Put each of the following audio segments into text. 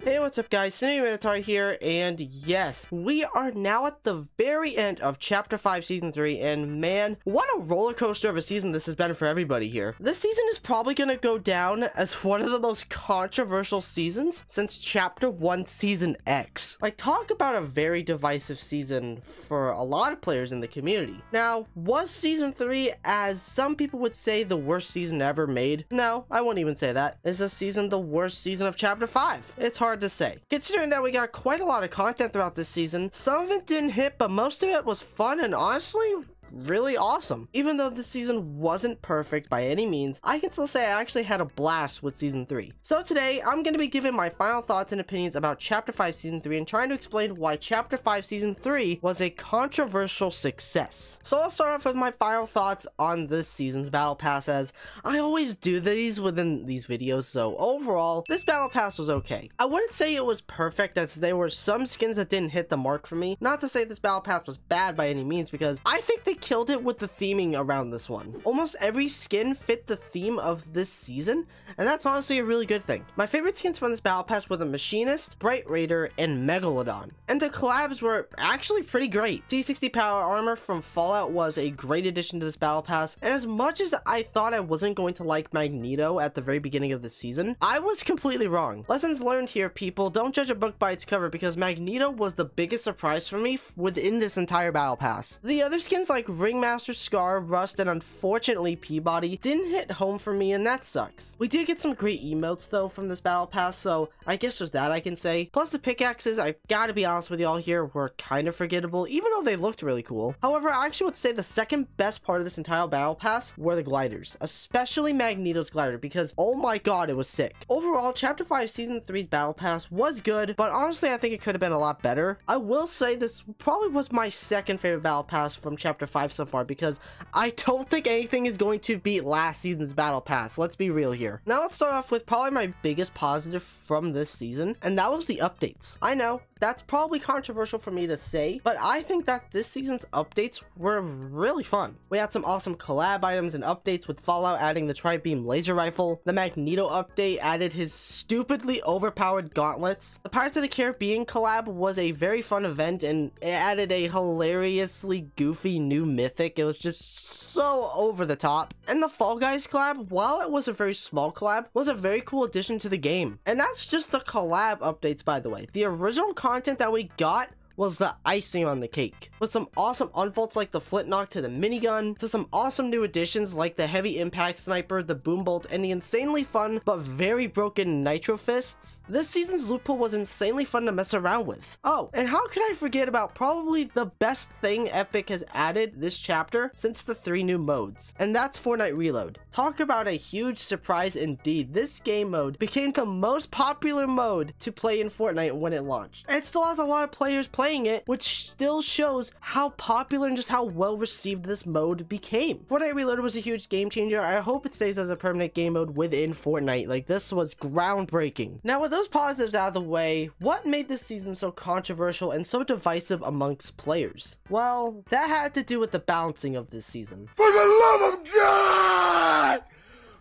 Hey, what's up guys, Minotaur here, and yes, we are now at the very end of Chapter 5 Season 3, and man, what a roller coaster of a season this has been for everybody here. This season is probably gonna go down as one of the most controversial seasons since Chapter 1 Season X. Like, talk about a very divisive season for a lot of players in the community. Now, was Season 3, as some people would say, the worst season ever made? No, I won't even say that. Is this season the worst season of Chapter 5? It's hard to say. Considering that we got quite a lot of content throughout this season, some of it didn't hit, but most of it was fun and honestly really awesome. Even though this season wasn't perfect by any means, I can still say I actually had a blast with Season 3. So today, I'm going to be giving my final thoughts and opinions about Chapter 5 Season 3 and trying to explain why Chapter 5 Season 3 was a controversial success. So I'll start off with my final thoughts on this season's Battle Pass, as I always do these within these videos, so overall, this Battle Pass was okay. I wouldn't say it was perfect, as there were some skins that didn't hit the mark for me. Not to say this Battle Pass was bad by any means, because I think they killed it with the theming around this one. Almost every skin fit the theme of this season, and that's honestly a really good thing. My favorite skins from this Battle Pass were the Machinist, Bright Raider, and Megalodon. And the collabs were actually pretty great. T60 Power Armor from Fallout was a great addition to this Battle Pass, and as much as I thought I wasn't going to like Magneto at the very beginning of the season, I was completely wrong. Lessons learned here, people. Don't judge a book by its cover, because Magneto was the biggest surprise for me within this entire Battle Pass. The other skins like Ringmaster, Scar, Rust, and unfortunately Peabody didn't hit home for me, and that sucks. We did get some great emotes though from this Battle Pass, so I guess there's that I can say. Plus the pickaxes, I gotta be honest with y'all here, were kind of forgettable, even though they looked really cool. However, I actually would say the second best part of this entire Battle Pass were the gliders, especially Magneto's glider, because oh my god, it was sick. Overall, Chapter 5 Season 3's Battle Pass was good, but honestly I think it could have been a lot better. I will say this probably was my second favorite Battle Pass from Chapter 5 so far, because I don't think anything is going to beat last season's Battle Pass. Let's be real here. Now let's start off with probably my biggest positive from this season, and that was the updates. I know that's probably controversial for me to say, but I think that this season's updates were really fun. We had some awesome collab items and updates, with Fallout adding the Tri-Beam laser rifle. The Magneto update added his stupidly overpowered gauntlets. The Pirates of the Caribbean collab was a very fun event, and it added a hilariously goofy new mythic. It was just so over the top. And the Fall Guys collab, while it was a very small collab, was a very cool addition to the game. And that's just the collab updates, by the way. The original content that we got was the icing on the cake, with some awesome unfolds like the flintlock to the minigun, to some awesome new additions like the heavy impact sniper, the boom bolt, and the insanely fun but very broken nitro fists. This season's loot pool was insanely fun to mess around with. Oh, and how could I forget about probably the best thing Epic has added this chapter since the 3 new modes, and that's Fortnite Reload. Talk about a huge surprise indeed. This game mode became the most popular mode to play in Fortnite when it launched, and it still has a lot of players playing it, which still shows how popular and just how well received this mode became. Fortnite Reloaded was a huge game changer. I hope it stays as a permanent game mode within Fortnite. Like, this was groundbreaking. Now, with those positives out of the way, what made this season so controversial and so divisive amongst players? Well, that had to do with the balancing of this season. For the love of God,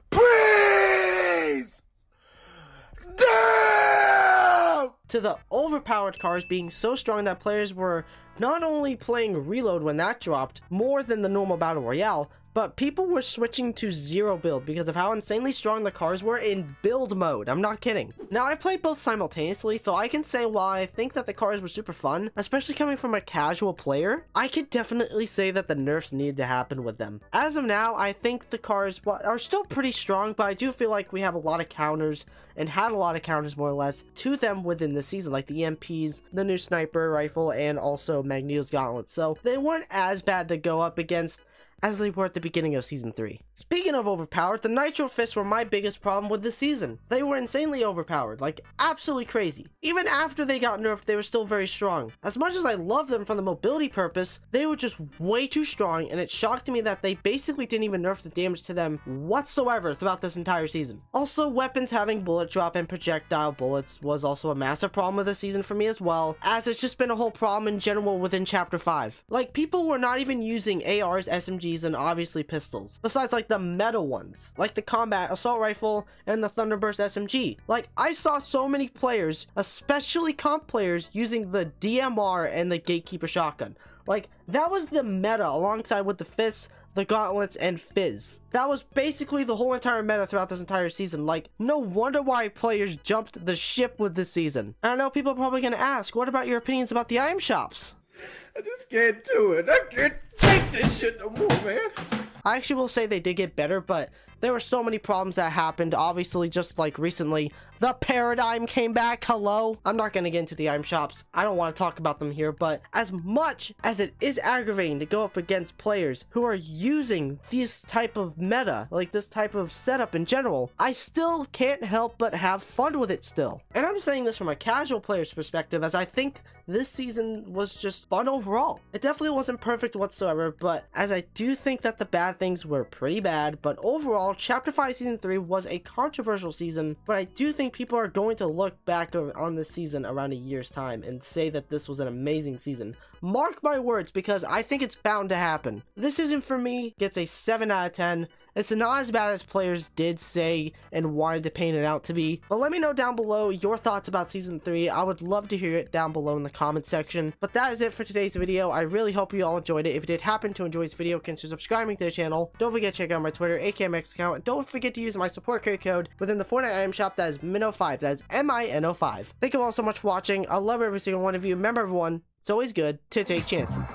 please, damn! To the overpowered cars being so strong that players were not only playing Reload when that dropped more than the normal Battle Royale, but people were switching to zero build because of how insanely strong the cars were in build mode. I'm not kidding. Now, I played both simultaneously, so I can say while I think that the cars were super fun, especially coming from a casual player, I could definitely say that the nerfs needed to happen with them. As of now, I think the cars are still pretty strong, but I do feel like we have a lot of counters, and had a lot of counters more or less to them within the season, like the EMPs, the new sniper rifle, and also Magneto's gauntlets. So they weren't as bad to go up against as they were at the beginning of Season 3. Speaking of overpowered, the Nitro Fists were my biggest problem with this season. They were insanely overpowered, like absolutely crazy. Even after they got nerfed, they were still very strong. As much as I love them from the mobility purpose, they were just way too strong, and it shocked me that they basically didn't even nerf the damage to them whatsoever throughout this entire season. Also, weapons having bullet drop and projectile bullets was also a massive problem with the season for me as well, as it's just been a whole problem in general within Chapter 5. Like, people were not even using ARs, SMGs, and obviously pistols. Besides, like, like the meta ones, like the combat assault rifle and the Thunderburst SMG. Like, I saw so many players, especially comp players, using the DMR and the Gatekeeper shotgun. Like, that was the meta alongside with the fists, the gauntlets, and Fizz. That was basically the whole entire meta throughout this entire season. Like, no wonder why players jumped the ship with this season. And I know people are probably gonna ask, what about your opinions about the item shops? I just can't do it. I can't take this shit no more, man. I actually will say they did get better, but there were so many problems that happened. Obviously, just like recently, the paradigm came back. Hello? I'm not going to get into the item shops. I don't want to talk about them here, but as much as it is aggravating to go up against players who are using this type of meta, like this type of setup in general, I still can't help but have fun with it still. And I'm saying this from a casual player's perspective, as I think this season was just fun overall. It definitely wasn't perfect whatsoever, but as I do think that the bad things were pretty bad, but overall, Chapter 5 Season 3 was a controversial season, but I do think people are going to look back on this season around a year's time and say that this was an amazing season. Mark my words, because I think it's bound to happen. This season for me gets a 7 out of 10. It's not as bad as players did say and wanted to paint it out to be, but let me know down below your thoughts about Season 3. I would love to hear it down below in the comment section. But that is it for today's video. I really hope you all enjoyed it. If you did happen to enjoy this video, consider subscribing to the channel. Don't forget to check out my Twitter, AKMX account, and don't forget to use my support code within the Fortnite item shop. That is MINO5. That is MINO5. Thank you all so much for watching. I love every single one of you. Remember everyone, it's always good to take chances.